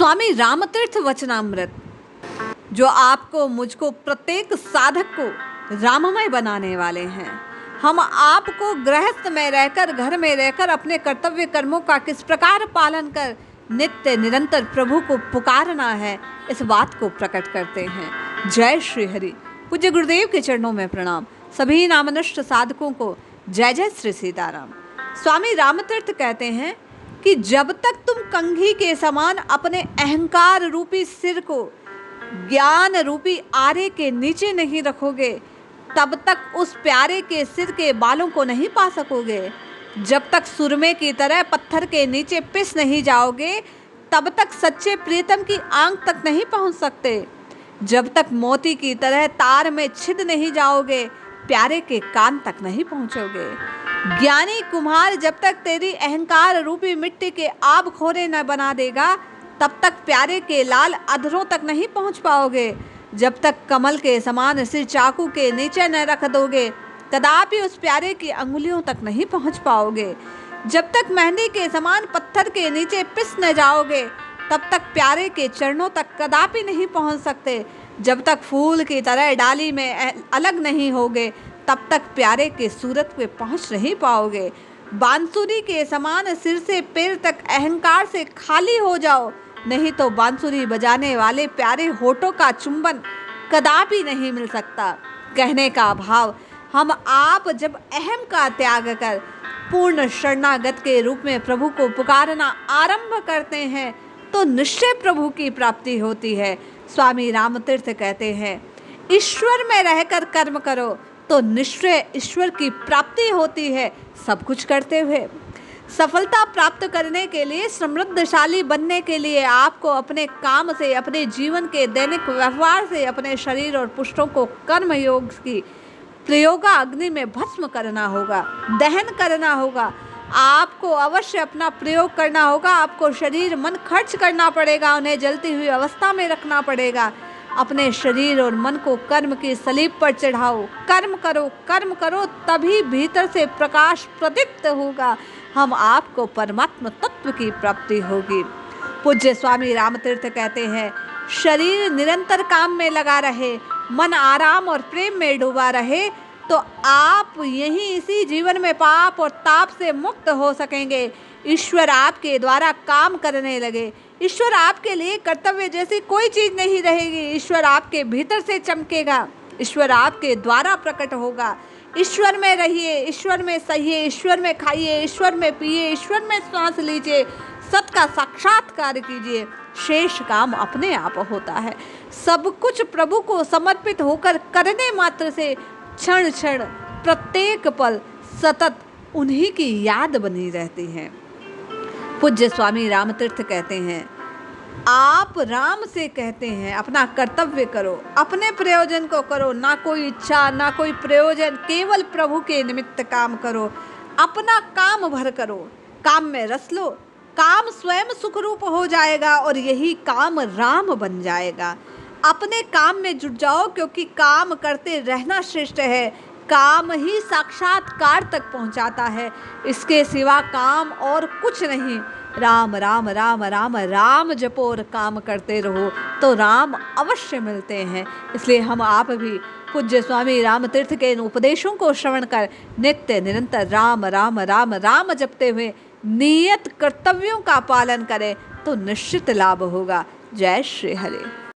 स्वामी रामतीर्थ वचनामृत जो आपको मुझको प्रत्येक साधक को राममय बनाने वाले हैं। हम आपको गृहस्थ में रहकर, घर में रहकर अपने कर्तव्य कर्मों का किस प्रकार पालन कर नित्य निरंतर प्रभु को पुकारना है, इस बात को प्रकट करते हैं। जय श्री हरि। पूज्य गुरुदेव के चरणों में प्रणाम। सभी नामनिष्ठ साधकों को जय जय श्री सीताराम। स्वामी रामतीर्थ कहते हैं कि जब तक तुम कंघी के समान अपने अहंकार रूपी सिर को ज्ञान रूपी आरे के नीचे नहीं रखोगे, तब तक उस प्यारे के सिर के बालों को नहीं पा सकोगे। जब तक सुरमे की तरह पत्थर के नीचे पिस नहीं जाओगे, तब तक सच्चे प्रीतम की आंख तक नहीं पहुंच सकते। जब तक मोती की तरह तार में छिद नहीं जाओगे, प्यारे के कान तक नहीं पहुंचोगे। ज्ञानी कुम्हार जब तक तेरी अहंकार रूपी मिट्टी के आब खोरे न बना देगा, तब तक प्यारे के लाल अधरों तक नहीं पहुंच पाओगे। जब तक कमल के समान सिर चाकू के नीचे न रख दोगे, कदापि उस प्यारे की अंगुलियों तक नहीं पहुंच पाओगे। जब तक मेहंदी के समान पत्थर के नीचे पिस न जाओगे, तब तक प्यारे के चरणों तक कदापि नहीं पहुंच सकते। जब तक फूल की तरह डाली में अलग नहीं होगे, तब तक प्यारे के सूरत पे पहुंच नहीं पाओगे। बांसुरी के समान सिर से पैर तक अहंकार से खाली हो जाओ, नहीं तो बांसुरी बजाने वाले प्यारे होठों का चुंबन कदापि नहीं मिल सकता। कहने का भाव, हम आप जब अहम का त्याग कर पूर्ण शरणागत के रूप में प्रभु को पुकारना आरंभ करते हैं, तो निश्चय प्रभु की प्राप्ति होती है। स्वामी रामतीर्थ कहते हैं, ईश्वर में रहकर कर्म करो तो निश्चय ईश्वर की प्राप्ति होती है। सब कुछ करते हुए सफलता प्राप्त करने के लिए, समृद्धशाली बनने के लिए आपको अपने काम से, अपने जीवन के दैनिक व्यवहार से अपने शरीर और पुष्टों को कर्म योग की प्रयोगा अग्नि में भस्म करना होगा, दहन करना होगा। आपको अवश्य अपना प्रयोग करना होगा। आपको शरीर मन खर्च करना पड़ेगा, उन्हें जलती हुई अवस्था में रखना पड़ेगा। अपने शरीर और मन को कर्म की सलीब पर चढ़ाओ। कर्म करो, तभी भीतर से प्रकाश प्रदीप्त होगा। हम आपको परमात्मा तत्व की प्राप्ति होगी। पूज्य स्वामी रामतीर्थ कहते हैं, शरीर निरंतर काम में लगा रहे, मन आराम और प्रेम में डूबा रहे, तो आप यही इसी जीवन में पाप और ताप से मुक्त हो सकेंगे। ईश्वर आपके द्वारा काम करने लगे। ईश्वर आपके लिए कर्तव्य जैसी कोई चीज नहीं रहेगी। ईश्वर आपके भीतर से चमकेगा। ईश्वर आपके द्वारा प्रकट होगा। ईश्वर में रहिए, ईश्वर में सहिए, ईश्वर में खाइए, ईश्वर में पिए, ईश्वर में सांस लीजिए, सत का साक्षात्कार कीजिए। शेष काम अपने आप होता है। सब कुछ प्रभु को समर्पित होकर करने मात्र से क्षण क्षण प्रत्येक पल सतत उन्हीं की याद बनी रहती है। पूज्य स्वामी रामतीर्थ कहते हैं, आप राम से कहते हैं अपना कर्तव्य करो, अपने प्रयोजन को करो, ना कोई इच्छा ना कोई प्रयोजन, केवल प्रभु के निमित्त काम करो। अपना काम भर करो, काम में रस लो, काम स्वयं सुख रूप हो जाएगा और यही काम राम बन जाएगा। अपने काम में जुट जाओ, क्योंकि काम करते रहना श्रेष्ठ है। काम ही साक्षात्कार तक पहुंचाता है, इसके सिवा काम और कुछ नहीं। राम राम राम राम राम जपो और काम करते रहो तो राम अवश्य मिलते हैं। इसलिए हम आप भी पूज्य स्वामी रामतीर्थ के इन उपदेशों को श्रवण कर नित्य निरंतर राम राम राम राम जपते हुए नियत कर्तव्यों का पालन करें तो निश्चित लाभ होगा। जय श्री हरि।